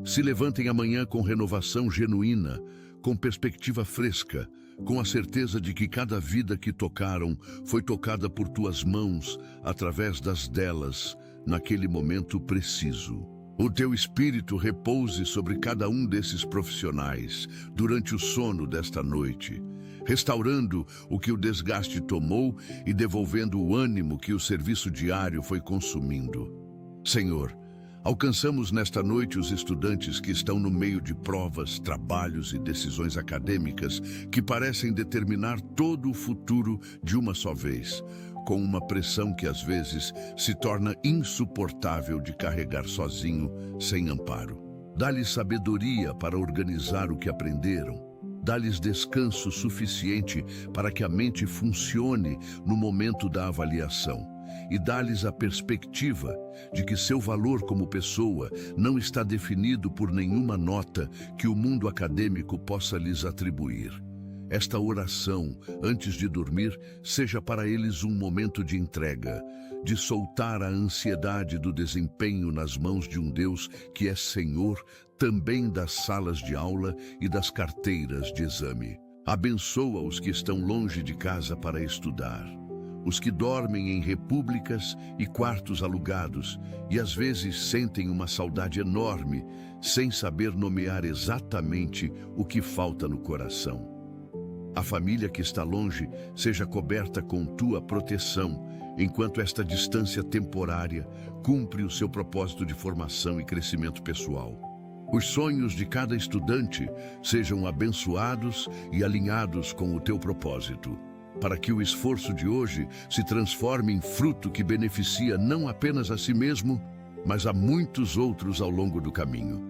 Se levantem amanhã com renovação genuína, com perspectiva fresca, com a certeza de que cada vida que tocaram foi tocada por tuas mãos, através das delas, naquele momento preciso. O teu Espírito repouse sobre cada um desses profissionais durante o sono desta noite, restaurando o que o desgaste tomou e devolvendo o ânimo que o serviço diário foi consumindo. Senhor, alcançamos nesta noite os estudantes que estão no meio de provas, trabalhos e decisões acadêmicas que parecem determinar todo o futuro de uma só vez, com uma pressão que às vezes se torna insuportável de carregar sozinho, sem amparo. Dá-lhes sabedoria para organizar o que aprenderam. Dá-lhes descanso suficiente para que a mente funcione no momento da avaliação. E dá-lhes a perspectiva de que seu valor como pessoa não está definido por nenhuma nota que o mundo acadêmico possa lhes atribuir. Esta oração, antes de dormir, seja para eles um momento de entrega, de soltar a ansiedade do desempenho nas mãos de um Deus que é Senhor também das salas de aula e das carteiras de exame. Abençoa os que estão longe de casa para estudar, os que dormem em repúblicas e quartos alugados e às vezes sentem uma saudade enorme, sem saber nomear exatamente o que falta no coração. A família que está longe seja coberta com tua proteção, enquanto esta distância temporária cumpre o seu propósito de formação e crescimento pessoal. Os sonhos de cada estudante sejam abençoados e alinhados com o teu propósito, para que o esforço de hoje se transforme em fruto que beneficia não apenas a si mesmo, mas a muitos outros ao longo do caminho.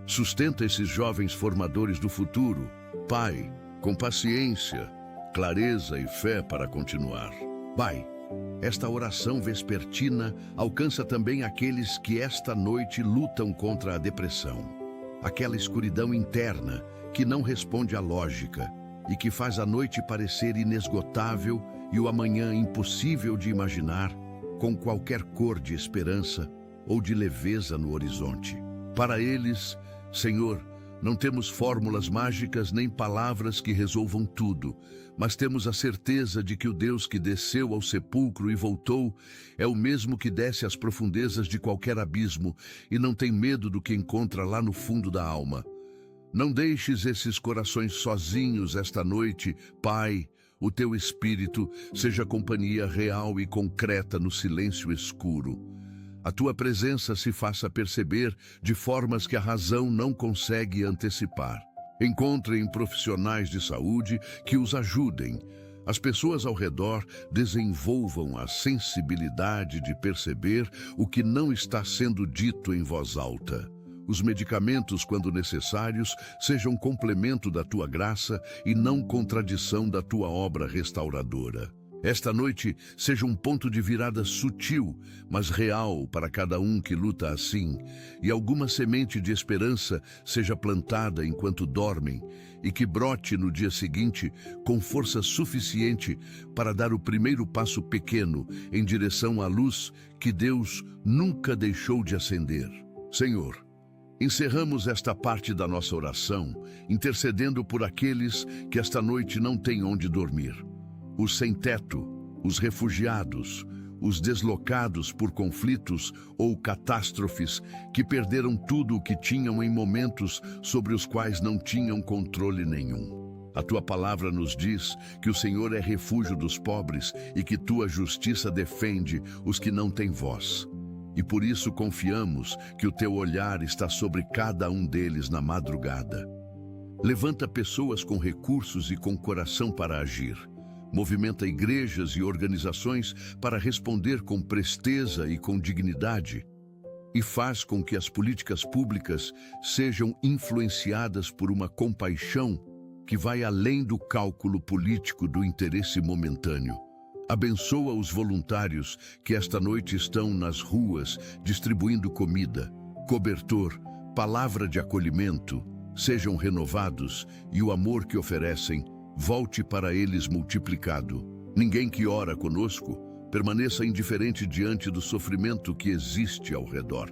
Sustenta esses jovens formadores do futuro, Pai, com paciência, clareza e fé para continuar. Pai, esta oração vespertina alcança também aqueles que esta noite lutam contra a depressão, aquela escuridão interna que não responde à lógica e que faz a noite parecer inesgotável e o amanhã impossível de imaginar, com qualquer cor de esperança ou de leveza no horizonte. Para eles, Senhor, não temos fórmulas mágicas nem palavras que resolvam tudo, mas temos a certeza de que o Deus que desceu ao sepulcro e voltou é o mesmo que desce às profundezas de qualquer abismo e não tem medo do que encontra lá no fundo da alma. Não deixes esses corações sozinhos esta noite, Pai. O teu Espírito seja companhia real e concreta no silêncio escuro. A tua presença se faça perceber de formas que a razão não consegue antecipar. Encontrem profissionais de saúde que os ajudem. As pessoas ao redor desenvolvam a sensibilidade de perceber o que não está sendo dito em voz alta. Os medicamentos, quando necessários, sejam complemento da tua graça e não contradição da tua obra restauradora. Esta noite seja um ponto de virada sutil, mas real para cada um que luta assim, e alguma semente de esperança seja plantada enquanto dormem, e que brote no dia seguinte com força suficiente para dar o primeiro passo pequeno em direção à luz que Deus nunca deixou de acender. Senhor, encerramos esta parte da nossa oração, intercedendo por aqueles que esta noite não têm onde dormir. Os sem-teto, os refugiados, os deslocados por conflitos ou catástrofes que perderam tudo o que tinham em momentos sobre os quais não tinham controle nenhum. A tua palavra nos diz que o Senhor é refúgio dos pobres e que tua justiça defende os que não têm voz. E por isso confiamos que o teu olhar está sobre cada um deles na madrugada. Levanta pessoas com recursos e com coração para agir. Movimenta igrejas e organizações para responder com presteza e com dignidade. E faz com que as políticas públicas sejam influenciadas por uma compaixão que vai além do cálculo político do interesse momentâneo. Abençoa os voluntários que esta noite estão nas ruas distribuindo comida, cobertor, palavra de acolhimento. Sejam renovados e o amor que oferecem volte para eles multiplicado. Ninguém que ora conosco permaneça indiferente diante do sofrimento que existe ao redor.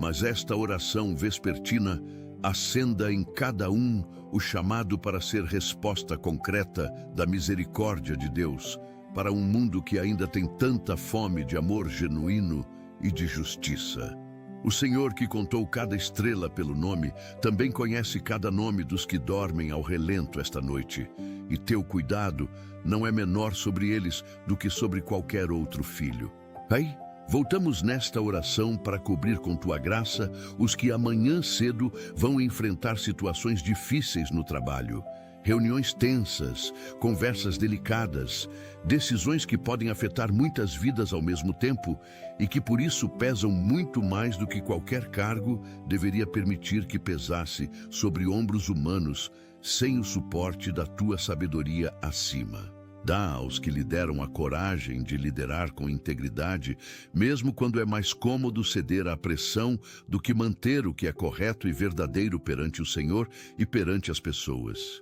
Mas esta oração vespertina acenda em cada um o chamado para ser resposta concreta da misericórdia de Deus para um mundo que ainda tem tanta fome de amor genuíno e de justiça. O Senhor que contou cada estrela pelo nome, também conhece cada nome dos que dormem ao relento esta noite. E teu cuidado não é menor sobre eles do que sobre qualquer outro filho. Pai, voltamos nesta oração para cobrir com tua graça os que amanhã cedo vão enfrentar situações difíceis no trabalho. Reuniões tensas, conversas delicadas, decisões que podem afetar muitas vidas ao mesmo tempo e que por isso pesam muito mais do que qualquer cargo deveria permitir que pesasse sobre ombros humanos sem o suporte da tua sabedoria acima. Dá aos que lideram a coragem de liderar com integridade, mesmo quando é mais cômodo ceder à pressão do que manter o que é correto e verdadeiro perante o Senhor e perante as pessoas.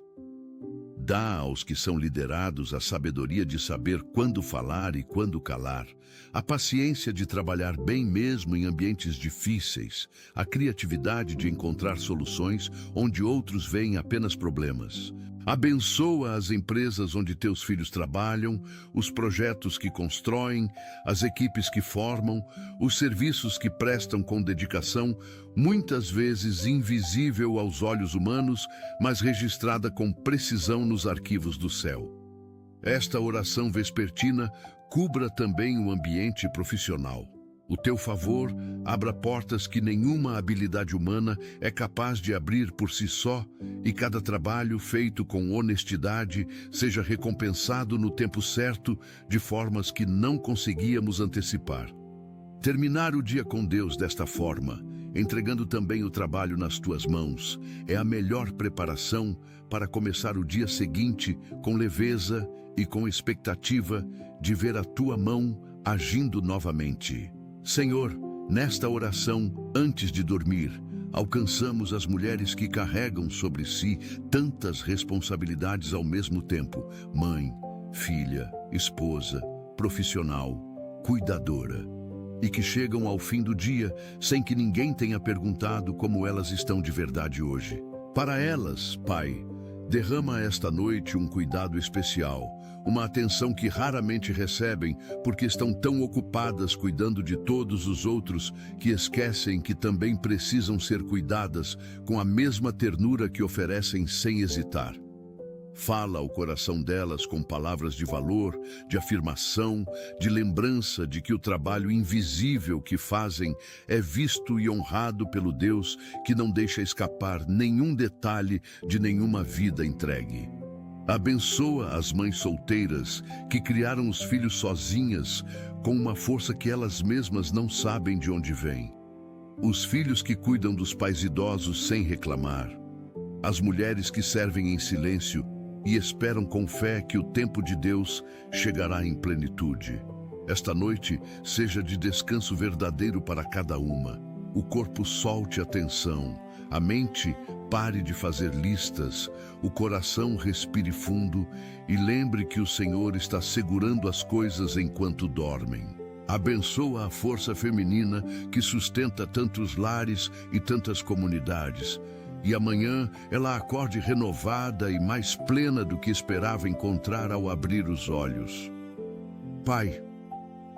Dá aos que são liderados a sabedoria de saber quando falar e quando calar, a paciência de trabalhar bem mesmo em ambientes difíceis, a criatividade de encontrar soluções onde outros veem apenas problemas. Abençoa as empresas onde teus filhos trabalham, os projetos que constroem, as equipes que formam, os serviços que prestam com dedicação, muitas vezes invisível aos olhos humanos, mas registrada com precisão nos arquivos do céu. Esta oração vespertina cubra também o ambiente profissional. O teu favor abra portas que nenhuma habilidade humana é capaz de abrir por si só, e cada trabalho feito com honestidade seja recompensado no tempo certo, de formas que não conseguíamos antecipar. Terminar o dia com Deus desta forma, entregando também o trabalho nas tuas mãos, é a melhor preparação para começar o dia seguinte com leveza, e com expectativa de ver a tua mão agindo novamente. Senhor, nesta oração, antes de dormir, alcançamos as mulheres que carregam sobre si tantas responsabilidades ao mesmo tempo: mãe, filha, esposa, profissional, cuidadora, e que chegam ao fim do dia sem que ninguém tenha perguntado como elas estão de verdade hoje. Para elas, Pai, derrama esta noite um cuidado especial, uma atenção que raramente recebem porque estão tão ocupadas cuidando de todos os outros que esquecem que também precisam ser cuidadas com a mesma ternura que oferecem sem hesitar. Fala ao coração delas com palavras de valor, de afirmação, de lembrança de que o trabalho invisível que fazem é visto e honrado pelo Deus que não deixa escapar nenhum detalhe de nenhuma vida entregue. Abençoa as mães solteiras que criaram os filhos sozinhas com uma força que elas mesmas não sabem de onde vem. Os filhos que cuidam dos pais idosos sem reclamar. As mulheres que servem em silêncio e esperam com fé que o tempo de Deus chegará em plenitude. Esta noite seja de descanso verdadeiro para cada uma. O corpo solte a tensão, a mente pare de fazer listas, o coração respire fundo e lembre que o Senhor está segurando as coisas enquanto dormem. Abençoa a força feminina que sustenta tantos lares e tantas comunidades. E amanhã ela acorde renovada e mais plena do que esperava encontrar ao abrir os olhos. Pai,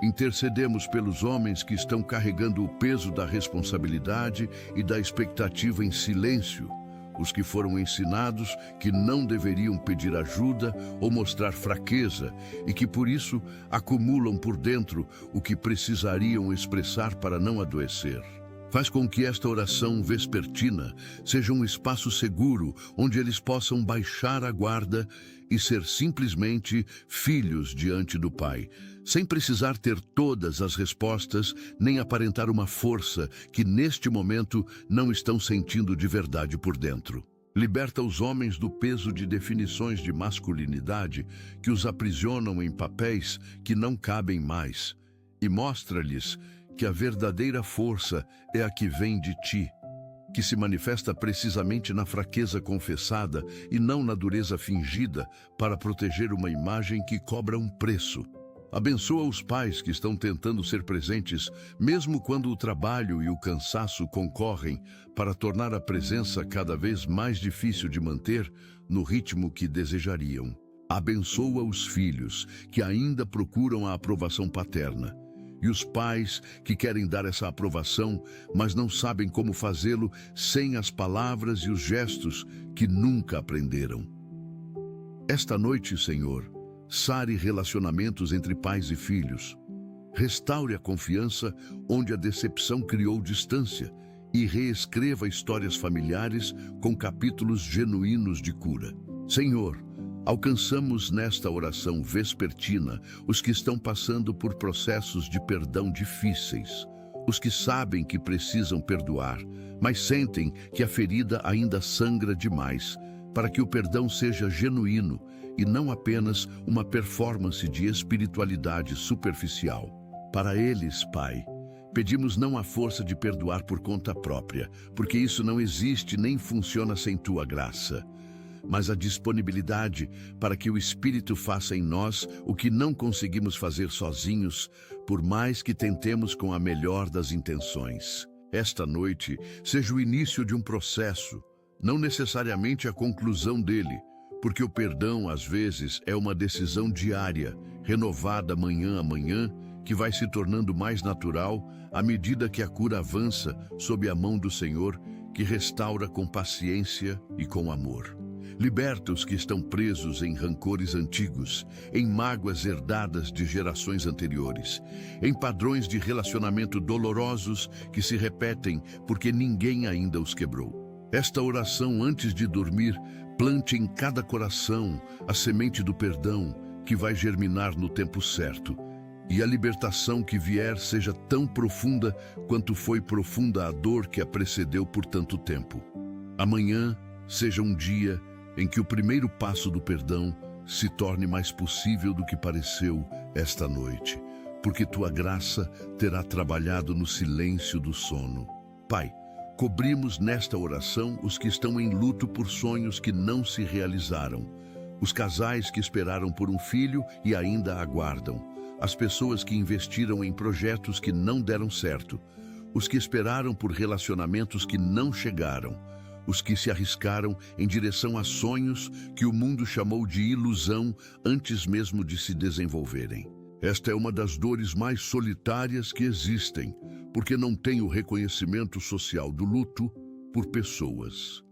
intercedemos pelos homens que estão carregando o peso da responsabilidade e da expectativa em silêncio, os que foram ensinados que não deveriam pedir ajuda ou mostrar fraqueza e que por isso acumulam por dentro o que precisariam expressar para não adoecer. Faz com que esta oração vespertina seja um espaço seguro onde eles possam baixar a guarda e ser simplesmente filhos diante do Pai, sem precisar ter todas as respostas nem aparentar uma força que neste momento não estão sentindo de verdade por dentro. Liberta os homens do peso de definições de masculinidade que os aprisionam em papéis que não cabem mais e mostra-lhes que a verdadeira força é a que vem de ti, que se manifesta precisamente na fraqueza confessada e não na dureza fingida para proteger uma imagem que cobra um preço. Abençoa os pais que estão tentando ser presentes, mesmo quando o trabalho e o cansaço concorrem para tornar a presença cada vez mais difícil de manter no ritmo que desejariam. Abençoa os filhos que ainda procuram a aprovação paterna. E os pais que querem dar essa aprovação, mas não sabem como fazê-lo sem as palavras e os gestos que nunca aprenderam. Esta noite, Senhor, sare relacionamentos entre pais e filhos. Restaure a confiança onde a decepção criou distância e reescreva histórias familiares com capítulos genuínos de cura. Senhor, alcançamos nesta oração vespertina os que estão passando por processos de perdão difíceis, os que sabem que precisam perdoar, mas sentem que a ferida ainda sangra demais, para que o perdão seja genuíno e não apenas uma performance de espiritualidade superficial. Para eles, Pai, pedimos não a força de perdoar por conta própria, porque isso não existe nem funciona sem Tua graça, mas a disponibilidade para que o Espírito faça em nós o que não conseguimos fazer sozinhos, por mais que tentemos com a melhor das intenções. Esta noite seja o início de um processo, não necessariamente a conclusão dele, porque o perdão, às vezes, é uma decisão diária, renovada manhã a manhã, que vai se tornando mais natural à medida que a cura avança sob a mão do Senhor, que restaura com paciência e com amor. Liberta os que estão presos em rancores antigos, em mágoas herdadas de gerações anteriores, em padrões de relacionamento dolorosos que se repetem porque ninguém ainda os quebrou. Esta oração antes de dormir, plante em cada coração a semente do perdão que vai germinar no tempo certo, e a libertação que vier seja tão profunda quanto foi profunda a dor que a precedeu por tanto tempo. Amanhã seja um dia em que o primeiro passo do perdão se torne mais possível do que pareceu esta noite, porque tua graça terá trabalhado no silêncio do sono. Pai, cobrimos nesta oração os que estão em luto por sonhos que não se realizaram, os casais que esperaram por um filho e ainda aguardam, as pessoas que investiram em projetos que não deram certo, os que esperaram por relacionamentos que não chegaram, os que se arriscaram em direção a sonhos que o mundo chamou de ilusão antes mesmo de se desenvolverem. Esta é uma das dores mais solitárias que existem, porque não tem o reconhecimento social do luto por pessoas.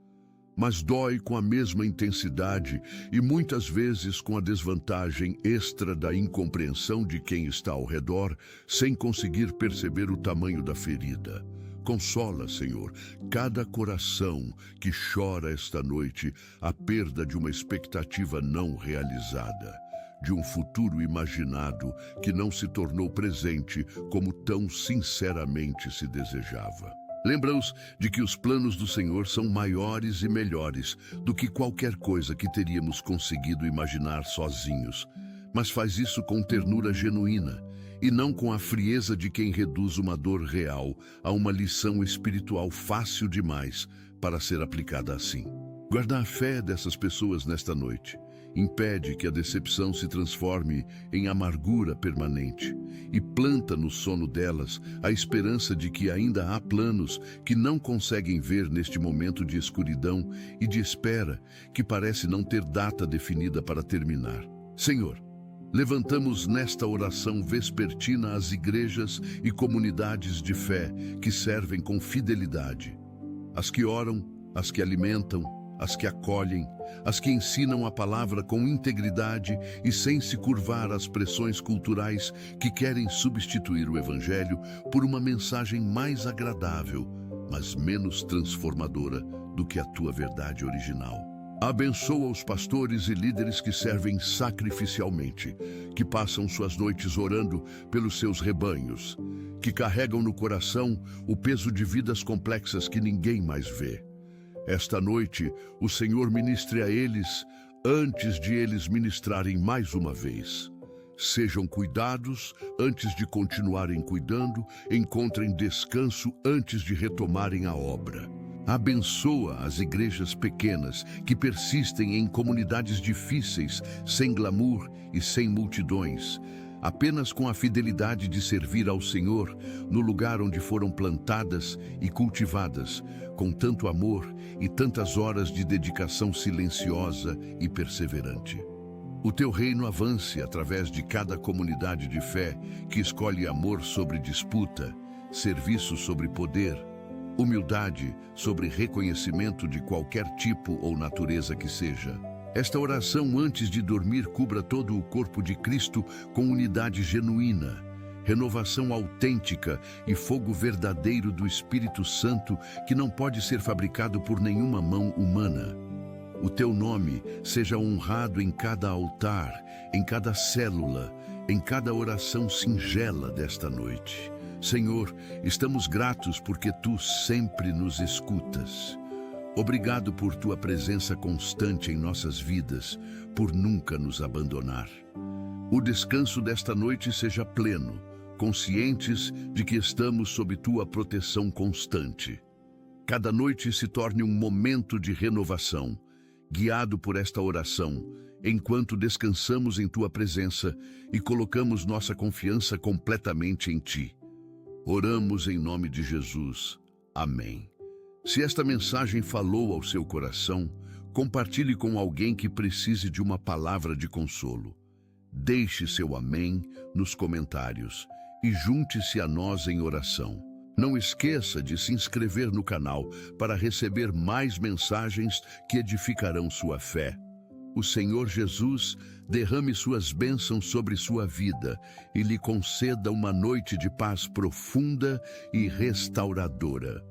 Mas dói com a mesma intensidade e muitas vezes com a desvantagem extra da incompreensão de quem está ao redor, sem conseguir perceber o tamanho da ferida. Consola, Senhor, cada coração que chora esta noite a perda de uma expectativa não realizada, de um futuro imaginado que não se tornou presente como tão sinceramente se desejava. Lembra-os de que os planos do Senhor são maiores e melhores do que qualquer coisa que teríamos conseguido imaginar sozinhos, mas faz isso com ternura genuína e não com a frieza de quem reduz uma dor real a uma lição espiritual fácil demais para ser aplicada assim. Guarda a fé dessas pessoas nesta noite. Impede que a decepção se transforme em amargura permanente e planta no sono delas a esperança de que ainda há planos que não conseguem ver neste momento de escuridão e de espera que parece não ter data definida para terminar. Senhor, levantamos nesta oração vespertina as igrejas e comunidades de fé que servem com fidelidade, as que oram, as que alimentam, as que acolhem, as que ensinam a palavra com integridade e sem se curvar às pressões culturais que querem substituir o Evangelho por uma mensagem mais agradável, mas menos transformadora do que a tua verdade original. Abençoa os pastores e líderes que servem sacrificialmente, que passam suas noites orando pelos seus rebanhos, que carregam no coração o peso de vidas complexas que ninguém mais vê. Esta noite, o Senhor ministre a eles antes de eles ministrarem mais uma vez. Sejam cuidados antes de continuarem cuidando, encontrem descanso antes de retomarem a obra. Abençoa as igrejas pequenas que persistem em comunidades difíceis, sem glamour e sem multidões, apenas com a fidelidade de servir ao Senhor no lugar onde foram plantadas e cultivadas, com tanto amor e tantas horas de dedicação silenciosa e perseverante. O teu reino avance através de cada comunidade de fé que escolhe amor sobre disputa, serviço sobre poder, humildade sobre reconhecimento de qualquer tipo ou natureza que seja. Esta oração antes de dormir cubra todo o corpo de Cristo com unidade genuína, renovação autêntica e fogo verdadeiro do Espírito Santo que não pode ser fabricado por nenhuma mão humana. O teu nome seja honrado em cada altar, em cada célula, em cada oração singela desta noite. Senhor, estamos gratos porque tu sempre nos escutas. Obrigado por tua presença constante em nossas vidas, por nunca nos abandonar. O descanso desta noite seja pleno, conscientes de que estamos sob tua proteção constante. Cada noite se torne um momento de renovação, guiado por esta oração, enquanto descansamos em tua presença e colocamos nossa confiança completamente em ti. Oramos em nome de Jesus. Amém. Se esta mensagem falou ao seu coração, compartilhe com alguém que precise de uma palavra de consolo. Deixe seu amém nos comentários e junte-se a nós em oração. Não esqueça de se inscrever no canal para receber mais mensagens que edificarão sua fé. O Senhor Jesus derrame suas bênçãos sobre sua vida e lhe conceda uma noite de paz profunda e restauradora.